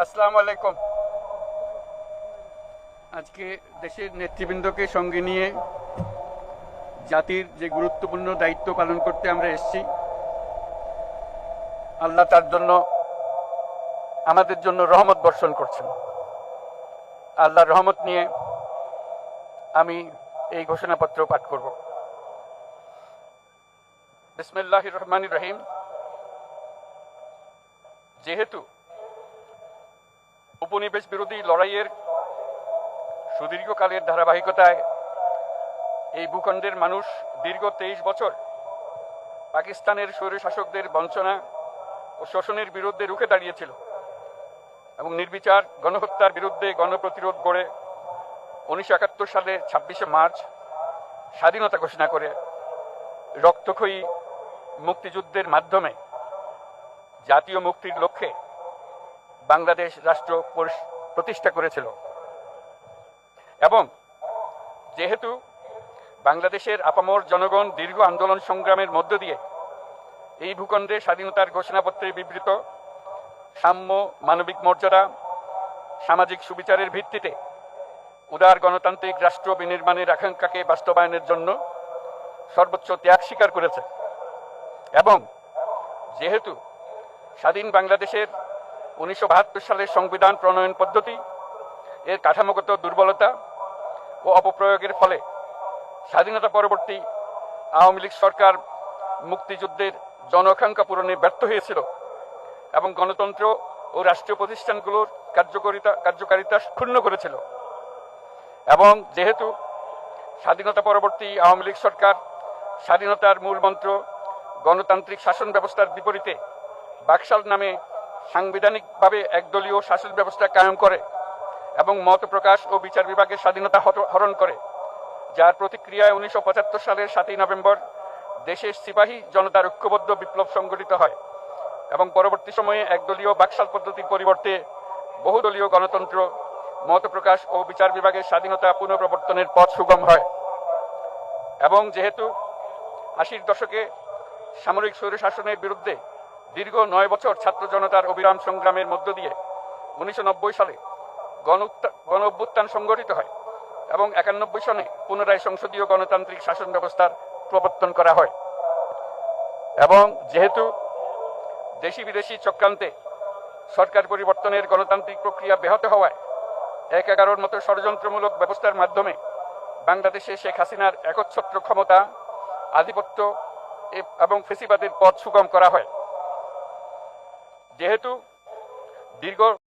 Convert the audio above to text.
আসসালামু আলাইকুম। আজকে দেশের নেতৃবৃন্দকে সঙ্গে নিয়ে জাতির যে গুরুত্বপূর্ণ দায়িত্ব পালন করতে আমরা এসেছি, আল্লাহ তার জন্য আমাদের জন্য রহমত বর্ষণ করছেন। আল্লাহর রহমত নিয়ে আমি এই ঘোষণাপত্র পাঠ করব। বিসমিল্লাহির রহমানির রহিম। যেহেতু উপনিবেশ বিরোধী লড়াইয়ের সুদীর্ঘকালের ধারাবাহিকতায় এই ভূখণ্ডের মানুষ দীর্ঘ 23 বছর পাকিস্তানের স্বৈরশাসকদের বঞ্চনা ও শোষণের বিরুদ্ধে রুখে দাঁড়িয়েছিল এবং নির্বিচার গণহত্যার বিরুদ্ধে গণপ্রতিরোধ গড়ে 1971 সালে 26শে মার্চ স্বাধীনতা ঘোষণা করে রক্তক্ষয়ী মুক্তিযুদ্ধের মাধ্যমে জাতীয় মুক্তির লক্ষ্যে বাংলাদেশ রাষ্ট্র প্রতিষ্ঠা করেছিল। এবং যেহেতু বাংলাদেশের আপামর জনগণ দীর্ঘ আন্দোলন সংগ্রামের মধ্য দিয়ে এই ভূখণ্ডে স্বাধীনতার ঘোষণাপত্রে বিবৃত সাম্য, মানবিক মর্যাদা, সামাজিক সুবিচারের ভিত্তিতে উদার গণতান্ত্রিক রাষ্ট্র বিনির্মাণের আকাঙ্ক্ষাকে বাস্তবায়নের জন্য সর্বোচ্চ ত্যাগ স্বীকার করেছে, এবং যেহেতু স্বাধীন বাংলাদেশের 1972 সালের সংবিধান প্রণয়ন পদ্ধতি এর কাঠামোগত দুর্বলতা ও অপপ্রয়োগের ফলে স্বাধীনতা পরবর্তী আওয়ামী লীগ সরকার মুক্তিযুদ্ধের জনআকাঙ্ক্ষা পূরণে ব্যর্থ হয়েছিল এবং গণতন্ত্র ও রাষ্ট্রীয় প্রতিষ্ঠানগুলোর কার্যকারিতা ক্ষুণ্ণ করেছিল, এবং যেহেতু স্বাধীনতা পরবর্তী আওয়ামী লীগ সরকার স্বাধীনতার মূল মন্ত্র গণতান্ত্রিক শাসন ব্যবস্থার বিপরীতে বাকশাল নামে সাংবিধানিকভাবে একদলীয় শাসন ব্যবস্থা কায়েম করে এবং মত প্রকাশ ও বিচার বিভাগের স্বাধীনতা হরণ করে, যার প্রতিক্রিয়ায় 1975 সালের 7ই নভেম্বর দেশের সিপাহী জনতার ঐক্যবদ্ধ বিপ্লব সংগঠিত হয় এবং পরবর্তী সময়ে একদলীয় বাকশাল পদ্ধতির পরিবর্তে বহুদলীয় গণতন্ত্র, মত প্রকাশ ও বিচার বিভাগের স্বাধীনতা পুনঃপ্রবর্তনের পথ সুগম হয়। এবং যেহেতু 80-র দশকে সামরিক স্বৈরশাসনের বিরুদ্ধে দীর্ঘ 9 বছর ছাত্র জনতার অবিরাম সংগ্রামের মধ্য দিয়ে 1990 সালে গণ অভ্যুত্থান সংগঠিত হয় এবং 91 সনে পুনরায় সংসদীয় গণতান্ত্রিক শাসন ব্যবস্থার প্রবর্তন করা হয়, এবং যেহেতু দেশি বিদেশি চক্রান্তে সরকার পরিবর্তনের গণতান্ত্রিক প্রক্রিয়া ব্যাহত হওয়ায় 1/11 মতো ষড়যন্ত্রমূলক ব্যবস্থার মাধ্যমে বাংলাদেশে শেখ হাসিনার একচ্ছত্র ক্ষমতা, আধিপত্য এবং ফেসিবাদের পথ সুগম করা হয়। যেহেতু দীর্ঘ